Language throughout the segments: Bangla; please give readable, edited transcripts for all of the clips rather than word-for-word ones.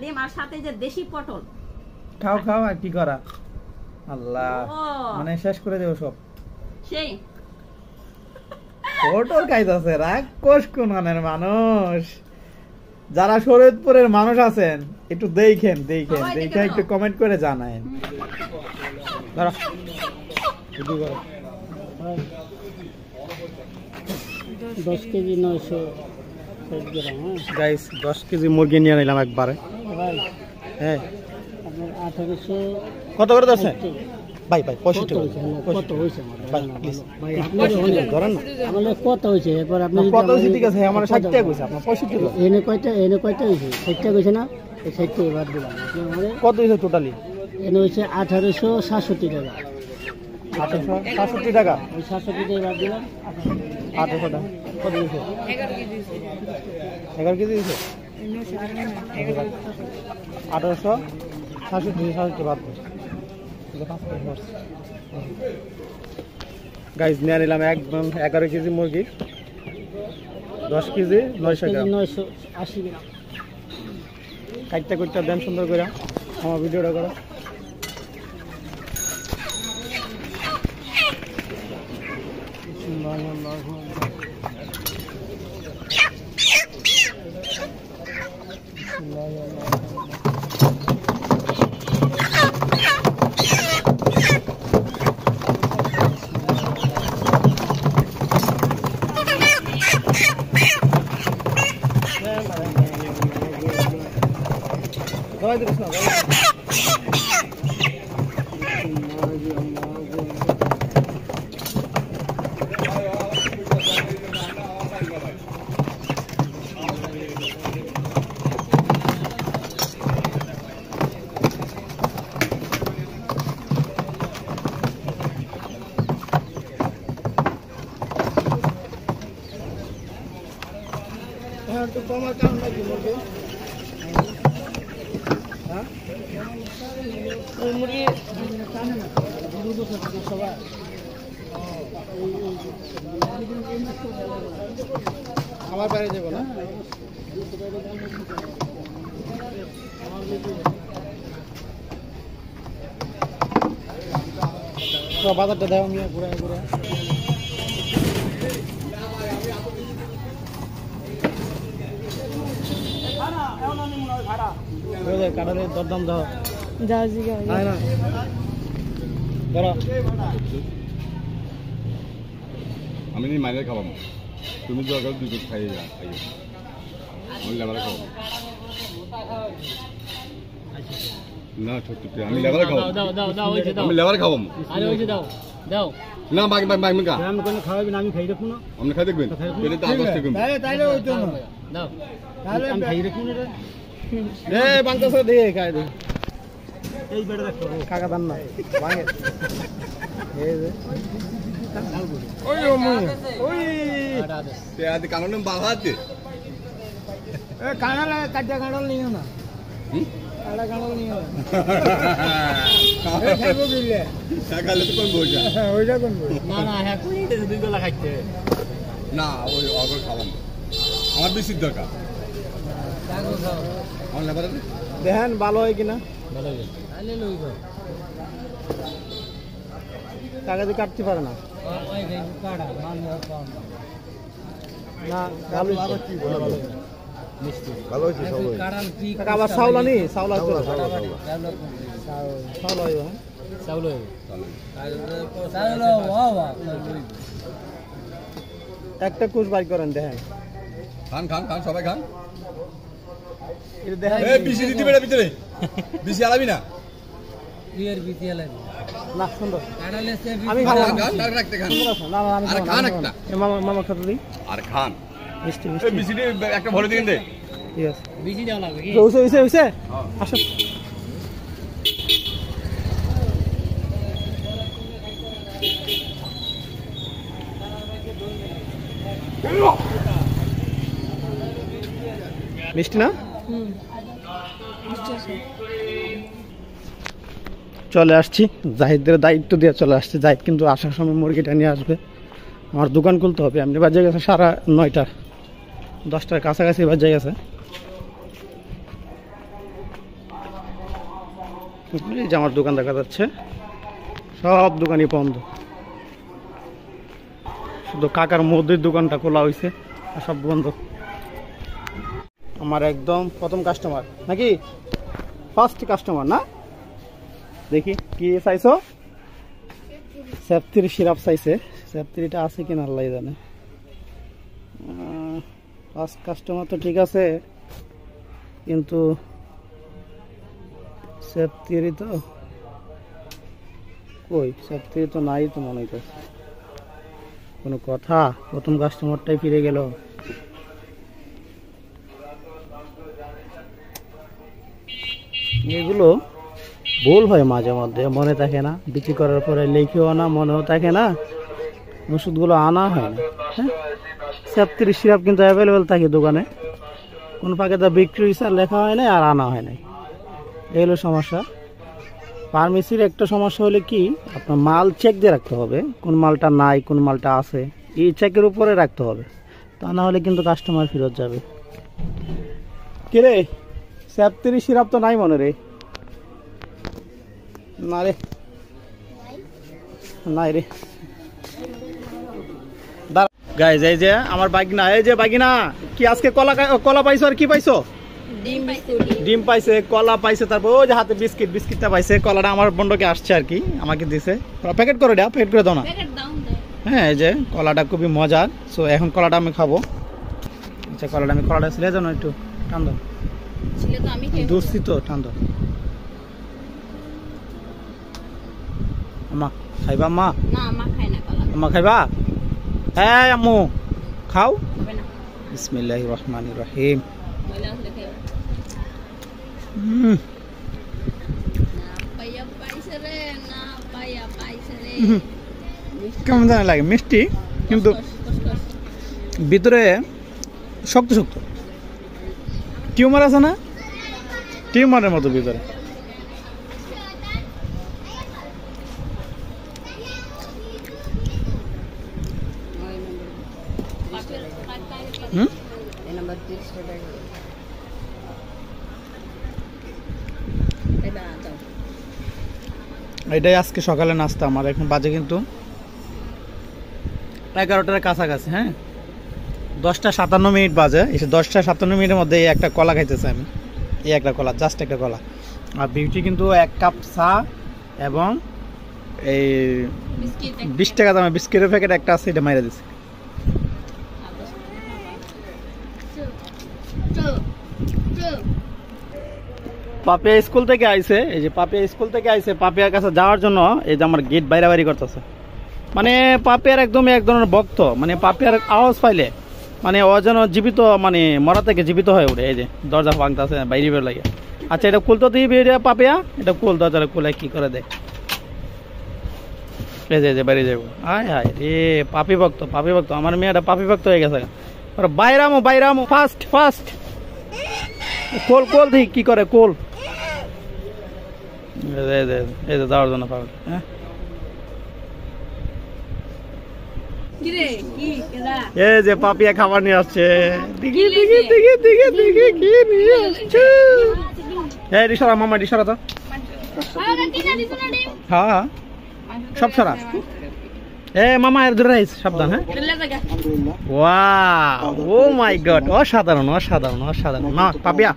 ডিম আর সাথে যে দেশি পটল। খাও খাও আর কি করা। আল্লাহ মানে শেষ করে দেব সব। সেই পটল খাইতেছে রাক্ষস কোনের মানুষ। যারা শরীয়তপুরের মানুষ আছেন একটু দেখেন দেখে একটু কমেন্ট করে জানায়েন। দাঁড়া 10 কেজি 900 গ্রাম। গাইস 10 কেজি মুরগি নিয়ে নিলাম একবারে। হ্যাঁ আপনার 1800 কত করে দিচ্ছে ভাই? ভাই 65 কত হইছে ভাই প্লিজ ভাই আপনি ধরেন না। আমাদের কত হইছে? এরপর আপনি কত হইছে? ঠিক আছে আমার 60 টাকা কইছে, আপনার 65 টাকা। এনে কয়টা হইছে? 60 টাকা কইছে না? এই 60 টাকা বাদ দিলাম। আমাদের কত হইছে টোটালি? এনে হইছে 1867 টাকা। 1867 টাকা। ওই 67 টাকা বাদ দিলাম 1800 টাকা। কত হইছে? 11 কেজি হইছে। 1867 বাদ দাও। গাইজ নিয়ে নিলাম একদম 11 কেজি মুরগি, 10 কেজি 900 গ্রাম, 980 গ্রাম। কাটতে করতে দেন সুন্দর করে আমার ভিডিওটা করো। তো কমার কারণ নাকি মুরগি? হ্যাঁ মুরগি সবাই আমার বাইরে যাবো না। বাজারটা দেওয়া নিয়ে ঘুরে ঘুরে কাঁঠালের দরদাম দাও। আমি মাইনে খাওয়াবো, তুমি দরকার দুই কেজি খাইয়ে যা, খাইয়ে আমি লেবারে খাওয়াবো না। ছোট্ট আমি লেবারে খাওয়াবো, আমি লেবারে খাওয়াবো না। বাকি বাকি বাকি কা আমি কোন খাওয়াবি না? আমি খাই দেখুন না। আপনি খাই দেখবেন পেলে তো আদর্শ দেখবেন। তাইলে হইতো না। দাও তাহলে আমি খাই দেখুন এটা। এ বাংলাদেশে দিয়ে খাই দে। এই বেড়ে দেখো কাকা দান না ভাঙে। এই যে ওই ওই তে আদি কাননে বাহাতে এ কানাল কাটা কানাল নিও না। কাটা কানাল নিও না। এ খাইবো বিলে সকালে তো কোন বইটা ওইটা কোন বই? না না হ্যাঁ কই এটা দুই গলা খাইতে না, ওই অগর খাওয়াবো আমার বেশি দরকার। আমার লেবারে দেখেন ভালো হয় কিনা। ভালো হইছে তাইলে লইব। টাকা দিয়ে কাটতে পারে না। ওই যে কাটা মান কম না ভালো আর কি ভালো মিষ্টি ভালো হইছে সবাই। কাটাল কি টাকা আবার চাউল আনি চাউল আছে চাউল চাউল হইব। চাউল চাউল ওয়া ওয়া একটা কুচ বাই করেন দেখেন। খান খান খান সবাই খান। এটা দেখেন এই বিসি দিতে বেড়া ভিতরে বিসি আলাবি না। বিয়ের বিতিয়া লাগে না সুন্দর। কাটালে সে আমি খান খাবো খান খান রাখতে খান। না না আমি আরে খাবো খান না। একটা। মামা মামা খাতে দিই আর খান মিষ্টি এই মিষ্টি। বিসিটি একটা ভরে দিন দে। ঠিক আছে বেশি দেওয়া লাগবে কি? হইছে হইছে হইছে আসো। মিষ্টি না? চলে আসছি জাহিদের দায়িত্ব দিয়ে চলে আসছি। জাহিদ কিন্তু আসার সময় মুরগিটা নিয়ে আসবে। আমার দোকান খুলতে হবে। এমনি বাজে গেছে 9:30 10টার কাছাকাছি বাজে গেছে। এই যে আমার দোকান দেখা যাচ্ছে, সব দোকানই বন্ধ, শুধু কাকার মুদির দোকানটা খোলা হয়েছে আর সব বন্ধ। আমার একদম প্রথম কাস্টমার নাকি, ফার্স্ট কাস্টমার না? দেখি কি চাইছো? সেফ3 সিরাপ চাইছে, সেফ3টা আছে কিনা আল্লাহ জানে। ফার্স্ট কাস্টমার তো ঠিক আছে, কিন্তু সেফ3 তো কই, সেফ3 তো নাই তো মনে হইতেছে। কোনো কথা, প্রথম কাস্টমারটাই ফিরে গেল। এগুলো ভুল হয় মাঝে মধ্যে, মনে থাকে না, বিক্রি করার পরে লেখেও না, মনেও থাকে না, ওষুধগুলো আনা হয় না। হ্যাঁ, সেফ3 সিরাপ কিন্তু অ্যাভেলেবেল থাকে দোকানে, কোন প্যাকেটে বিক্রি হয়েছে আর লেখা হয় না আর আনা হয় নাই, এই হলো সমস্যা। ফার্মেসির একটা সমস্যা হলে কি, আপনার মাল চেক দিয়ে রাখতে হবে, কোন মালটা নাই কোন মালটা আছে, এই চেকের উপরে রাখতে হবে, তা না হলে কিন্তু কাস্টমার ফেরত যাবে। কিরে, সেফ3 সিরাপ তো নাই মনে রে? না রে, নাই রে। গাইজ এই যে আমার বাগিনা, এই যে বাগিনা, কি আজকে কলা পাইছো আর কি পাইছো? ডিম পাইছে, কলা পাইছে, তারপর ওই যে হাতে বিস্কিটটা পাইছে। কলাটা আমার বন্ধকে আসছে আর কি, আমাকে দিছে। প্যাকেট করে দাও, প্যাকেট করে দাও না। হ্যাঁ, এই যে কলাটা খুবই মজার। সো এখন কলাটা আমি খাবো। আচ্ছা, কলাটা ছিলে জানো একটু টান দাও, দুধছি তো, টান দাও। আম্মা খাইবা? আম্মা আম্মা খাইবা? হ্যাঁ আম্মু খাও। বিসমিল্লাহির রহমানির রহিম। কেমন জানা লাগে, মিষ্টি কিন্তু ভিতরে শক্ত শক্ত, টিউমার আছে না, টিউমারের মতো ভিতরে। এটাই আজকে সকালে নাস্তা আমার। এখন বাজে কিন্তু 11টার কাছাকাছি। হ্যাঁ, 10:57 বাজে। এসে 10:57 মধ্যে এই একটা কলা খাইতেছে আমি, এই একটা কলা, জাস্ট একটা কলা। আর বিউটি কিন্তু 1 কাপ চা এবং এই 20 টাকা দামে বিস্কিটের প্যাকেট একটা আছে, এটা মাইরা দিচ্ছে। পাপিয়া স্কুল থেকে আইছে, এই যে পাপিয়া স্কুল থেকে আইছে, পাপিয়ার কাছে যাওয়ার জন্য এই যে আমার গেট বাইরে করতেছে। মানে পাপিয়ার একদম এক ধরনের ভক্ত, মানে পাপিয়ার আওয়াজ পাইলে মানে ও যেন জীবিত, মানে মরা থেকে জীবিত হয়ে ওঠে। এই যে দরজা ভাঙতেছে বাইরে বের লাগে। আচ্ছা, এটা খুলতে দিবি পাপিয়া, এটা খুল, দরজাটা খুলে কি করে দেখ। এই যে বাইরে যাবো। আয় হায় রে, পাপি ভক্ত, পাপি ভক্ত। আমার মেয়েটা পাপি ভক্ত হয়ে গেছে। বাইরামো ফাস্ট কোল দিই, কি করে কোল, এই যে যাওয়ার জন্য পাগল। হ্যাঁ, এই যে পাপিয়া খাবার নিয়ে আসছে। দেখি কি নিয়ে আসছে। এই রিসরা মামা, রিসরা তো, হ্যাঁ সব সরা। এ মামা এর ধরে রাইস, সাবধান। হ্যাঁ, ওয়াও, ও মাই গড, অসাধারণ। না পাপিয়া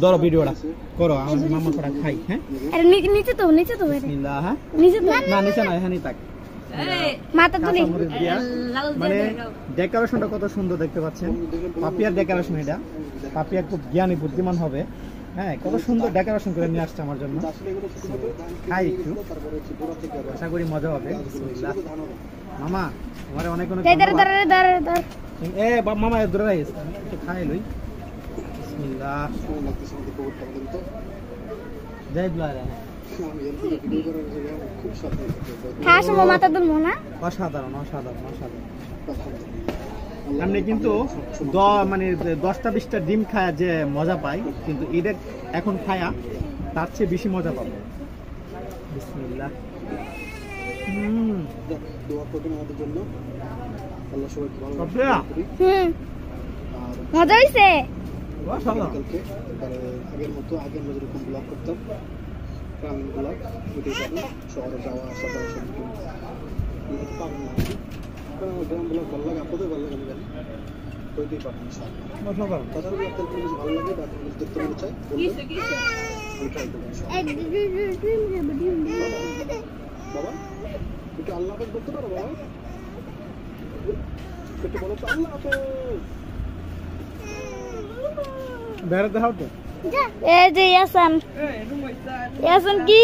ধরো, ভিডিওটা করো, আমার মামা করা খাই। হ্যাঁ, আরে নিচে তো বিসমিল্লাহ। হ্যাঁ, নিচে তো না, নিচে না, এখানেই থাক। মাথা তুলি। মানে ডেকোরেশনটা কত সুন্দর দেখতে পাচ্ছেন, পাপিয়ার ডেকোরেশন। এটা পাপিয়া খুব জ্ঞানী বুদ্ধিমান হবে। হ্যাঁ, কত সুন্দর ডেকোরেশন করে নিয়ে আসছে আমার জন্য। খাই একটু, আশা করি মজা হবে। বিসমিল্লাহ। মামা আমার অনেক এ মামা ধরে রাইস, একটু খাই লই। বিসমিল্লাহ। জয় দুলারা। খাস মাথা দুলমো না। অসাধারণ। আমি কিন্তু মানে 10টা-20টা ডিম খায়া যে মজা পাই, কিন্তু এটা এখন খায়া তার চেয়ে বেশি মজা পাবো। বিসমিল্লাহ। মজা হইছে। প্রাণগুলো যদি শহরে যাওয়া আসা করা কিন্তু পাবেন না গ্রামগুলো ভালো লাগে আপনাদের ভালো লাগে জানি ওইটাই পাবেন তাছাড়া যদি আপনার পুলিশ ভালো লাগে বা পুলিশ দেখতে মনে চায় আমি ট্রাই করবো বাবা একটু আল্লাহ হাফেজ বলতে পারো বাবা একটু বলো তো আল্লাহ হাফেজ বেড়াতে হাও তো এই যে ইয়াসান ইয়াসান কি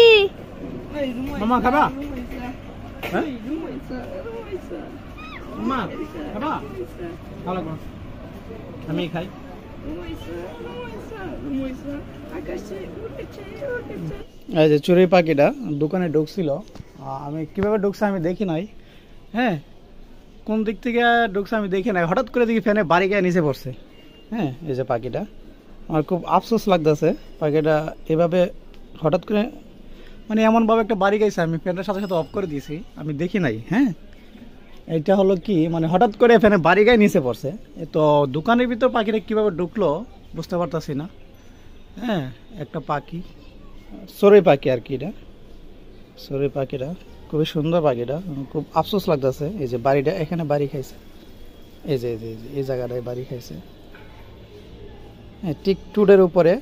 মামা খাবা হ্যাঁ মামা খাবা ভালো করে আমি খাই এই যে চড়ুই পাখিটা দোকানে ঢুকছিল আমি কিভাবে ঢুকছে আমি দেখি নাই হ্যাঁ কোন দিক থেকে ঢুকছে আমি দেখি নাই হঠাৎ করে দেখি ফ্যানে বাড়ি গিয়ে নিচে পড়ছে হ্যাঁ এই যে পাখিটা আমার খুব আফসোস লাগতেছে পাখিটা এভাবে হঠাৎ করে মানে এমনভাবে একটা বাড়ি গেছে আমি ফ্যানের সাথে সাথে অফ করে দিয়েছি আমি দেখি নাই হ্যাঁ এটা হলো কি মানে হঠাৎ করে ফ্যানে বাড়ি গায়ে নিচে পড়ছে তো দোকানের ভিতর পাখিটা কীভাবে ঢুকলো বুঝতে পারতাছি না হ্যাঁ একটা পাখি চড়ুই পাখি আর কি এটা চড়ুই পাখিটা খুবই সুন্দর পাখিটা খুব আফসোস লাগতেছে এই যে বাড়িটা এখানে বাড়ি খাইছে এই যে এই জায়গাটায় বাড়ি খাইছে হ্যাঁ টিক টুডের উপরে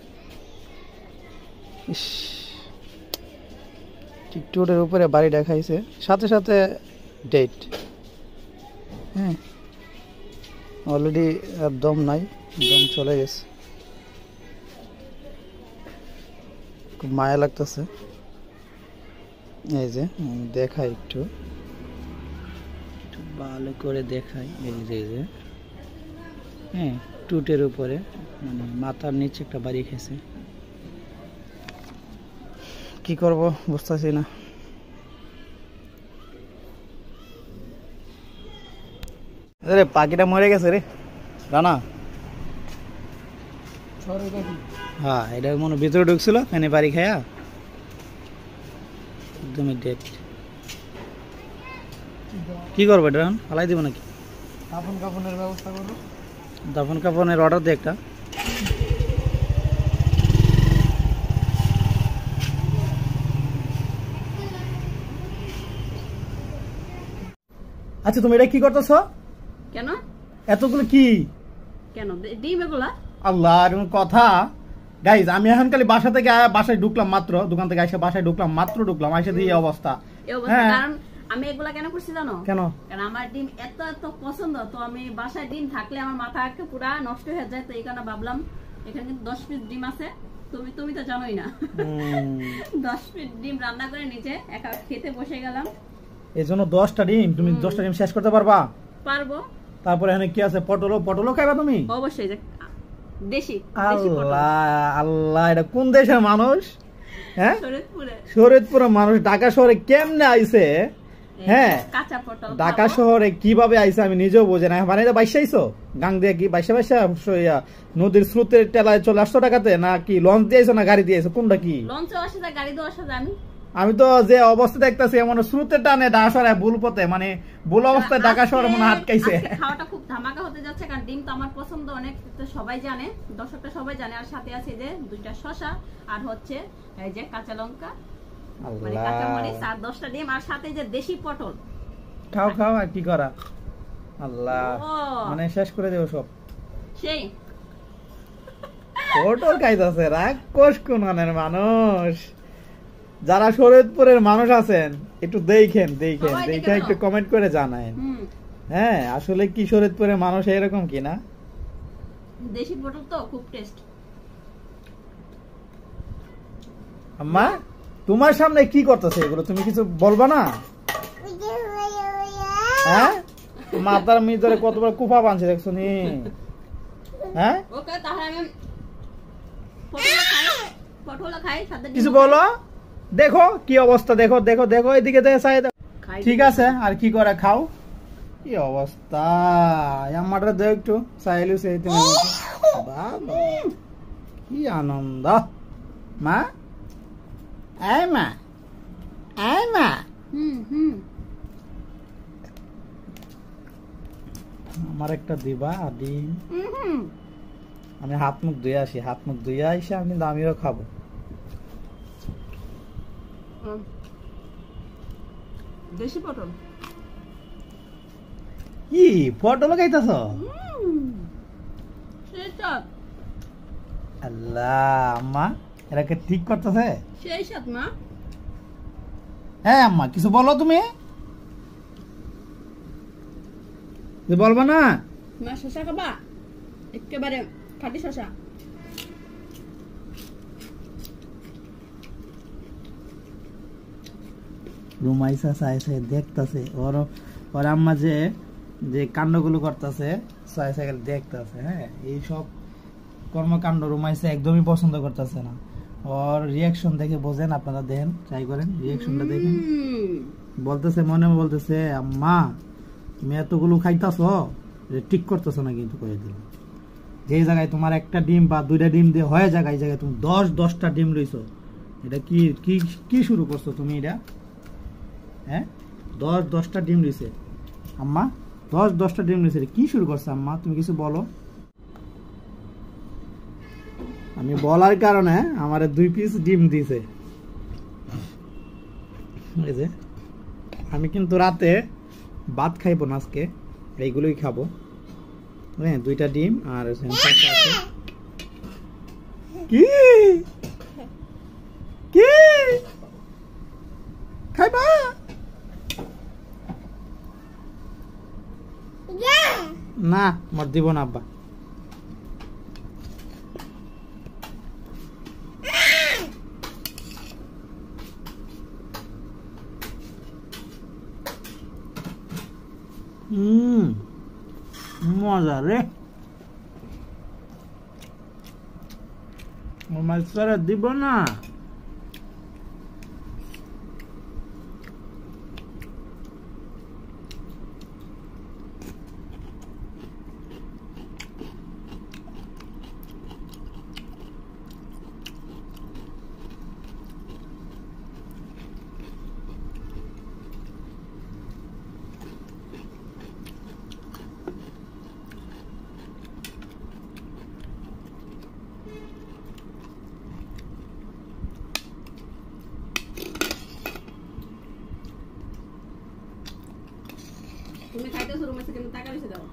টিক টুডের উপরে বাড়িটা খাইছে সাথে সাথে ডেট হ্যাঁ অলরেডি আর দম নাই দম চলে গেছে খুব মায়া লাগতেছে এই যে দেখাই একটু ভালো করে দেখাই এই যে হ্যাঁ টুটের উপরে মানে মাথার নিচে একটা বাড়ি খেয়েছে কি করব বুঝতেছি না আরে পাখিটা মরে গেছে রে রানা হ্যাঁ এটা মনে ভিতরে ঢুকছিল ফ্যানে বাড়ি খায়া একদমই ডেট কি করবো এটা হালাই দিব নাকি দাফন কাফনের ব্যবস্থা করবো দাফন কাফনের অর্ডার দে একটা আচ্ছা তুমি এটা কি করতেছো কেন এতগুলো কি কেন ডিম এগুলা আল্লাহ এরকম কথা গাইজ আমি এখন খালি বাসা থেকে বাসায় ঢুকলাম মাত্র দোকান থেকে এসে বাসায় ঢুকলাম এসে দিয়ে এই অবস্থা এই অবস্থা কারণ আমি এগুলা কেন করছি জানো কেন কারণ আমার ডিম এত এত পছন্দ তো আমি বাসায় ডিম থাকলে আমার মাথা একটা পুরা নষ্ট হয়ে যায় তো এই কারণে ভাবলাম এখানে কিন্তু 10 পিস ডিম আছে তুমি তো জানোই না 10 পিস ডিম রান্না করে নিজে একা খেতে বসে গেলাম এই জন্য 10টা ডিম তুমি 10টা ডিম শেষ করতে পারবা পারবো তারপরে এখানে কি আছে পটলও খাইবা তুমি অবশ্যই দেশি আল্লাহ এটা কোন দেশের মানুষ হ্যাঁ শরীয়তপুরে শরীয়তপুরের মানুষ ঢাকা শহরে কেমনে আইছে হ্যাঁ কাঁচা পটল ঢাকা শহরে কিভাবে আইছে আমি নিজেও বুঝি না মানে বাইশে আইছো গাং দিয়ে কি বাইশে নদীর স্রোতের টেলায় চলে 800 টাকাতে না কি লঞ্চ দিয়ে আইছো না গাড়ি দিয়ে আইছো কোনটা কি লঞ্চে আসে যায় গাড়ি দিয়ে আসে যায় আমি তো যে অবস্থা দেখতেছি এমন স্রোতের টানে ঢাকা শহরে ভুল পথে মানে ভুল অবস্থায় ঢাকা শহরে মনে আটকাইছে খাওয়াটা খুব ধামাকা হতে যাচ্ছে কারণ ডিম তো আমার পছন্দ অনেক তো সবাই জানে দর্শকরা সবাই জানে আর সাথে আছে যে 2টা শসা আর হচ্ছে এই যে কাঁচা লঙ্কা মানে কাঁচা মরিচ আর 10টা ডিম আর সাথে যে দেশি পটল খাও আর কি করা আল্লাহ মানে শেষ করে দেব সব সেই পটল খাইতেছে রাক্ষস কোনের মানুষ যারা শরীয়তপুরের মানুষ আছেন একটু দেখেন দেখে একটু কমেন্ট করে জানায়েন হ্যাঁ আসলে কি শরীয়তপুরের মানুষ এরকম কিনা দেশি পটল তো খুব টেস্ট আম্মা তোমার সামনে কি করতেছে এগুলো তুমি কিছু বলবা না হ্যাঁ মাথার ভিতরে কত বড় কুপা বানছে দেখছো নি হ্যাঁ ওকে তাহলে আমি পটল খাই সাথে কিছু বলো দেখো কি অবস্থা দেখো এদিকে ঠিক আছে আর কি করে খাও কি অবস্থা আমাদের দেখ একটু চাইলু সেই তুমি বাবা কি আনন্দ মা মা আমার একটা দিবা ডিম আমি হাত মুখ ধুয়ে আসি হাত মুখ ধুয়ে আসি আমি আমিও খাবো দেশি পটল। কি পটল খাইতাছ? সেটা আল্লাহ আম্মা এরাকে ঠিক করতেছে। সেই সাথ মা। হ্যাঁ আম্মা কিছু বলো তুমি। বলবা না? মা শশা খাবা? একেবারে খাঁটি শশা। রুমাইসা চাইছে দেখতেছে ওর আম্মা যে যে কাণ্ডগুলো করতেছে সাইকেল দেখতেছে। হ্যাঁ এইসব কর্মকাণ্ড রুমাইসা একদমই পছন্দ করতেছে না। ওর রিয়াকশন দেখে বোঝেন, আপনারা দেখেন, ট্রাই করেন, রিয়াকশনটা দেখেন। বলতেছে মনে বলতেছে আম্মা তুমি এতগুলো খাইতাছ, ঠিক করতেছ না কিন্তু করে দিল। যে জায়গায় তোমার একটা ডিম বা দুইটা ডিম দিয়ে হয়ে যায়, এই জায়গায় তুমি 10-10টা ডিম লইছো। এটা কি কি কি শুরু করছো তুমি এটা? হ্যাঁ 10-10টা ডিম লইছে আম্মা, 10-10টা ডিম লইছে, কি শুরু করছো আম্মা? তুমি কিছু বলো। আমি বলার কারণে আমার 2 পিস ডিম দিয়েছে। এই যে আমি কিন্তু রাতে ভাত খাইবো না আজকে, এইগুলোই খাবো। হ্যাঁ 2টা ডিম আর কি কি খাইবা না? মর দিব না আব্বা। মজা রে, মাছরা দিব না। তুমি খাইতেছো রুমে থেকে টাকা বেশি দাও।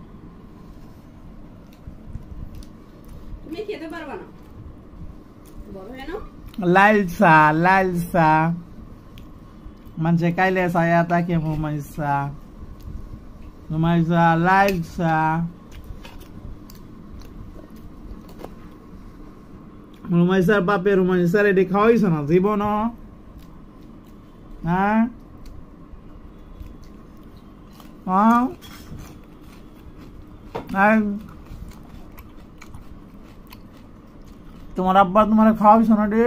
তুমি খেতে পারবা না, বড় হয়ে নাও। লালসা লালসা মানুষে কাইলে saya take Rumaisa Rumaisa লালসা রুমাইসার বাপে রুমাইসার এটি খাওয়াইছ না জীবন? হ্যাঁ তোমার আব্বা তোমার খাওয়াইছ না রে?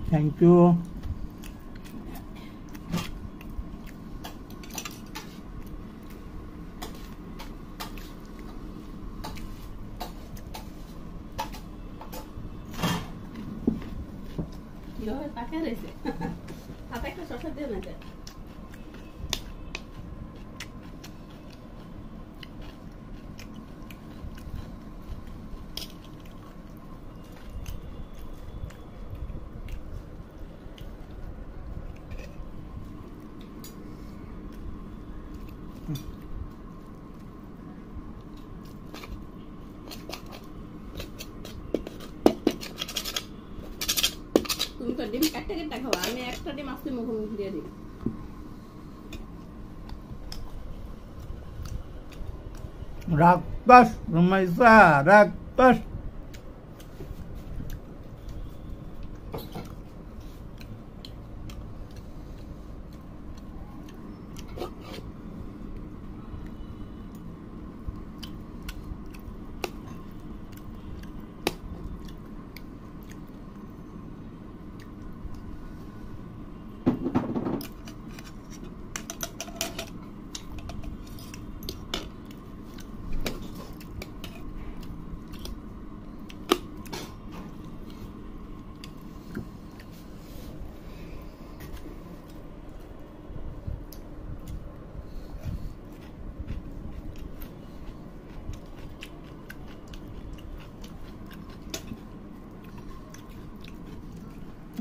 Thank you. টাকা রয়েছে হাতে একটা শশা দিয়ে না। তুমি তো ডিম কাটতে কাটতে খাওয়া, আমি একটা ডিম আস্তে মুখে দিয়ে দিই। রাক্ষস রুমাইসা রাক্ষস।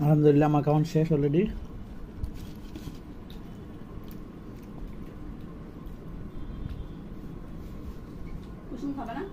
আলহামদুলিল্লাহ আমার খাওয়ান শেষ অলরেডি। কুসুম খাবে না?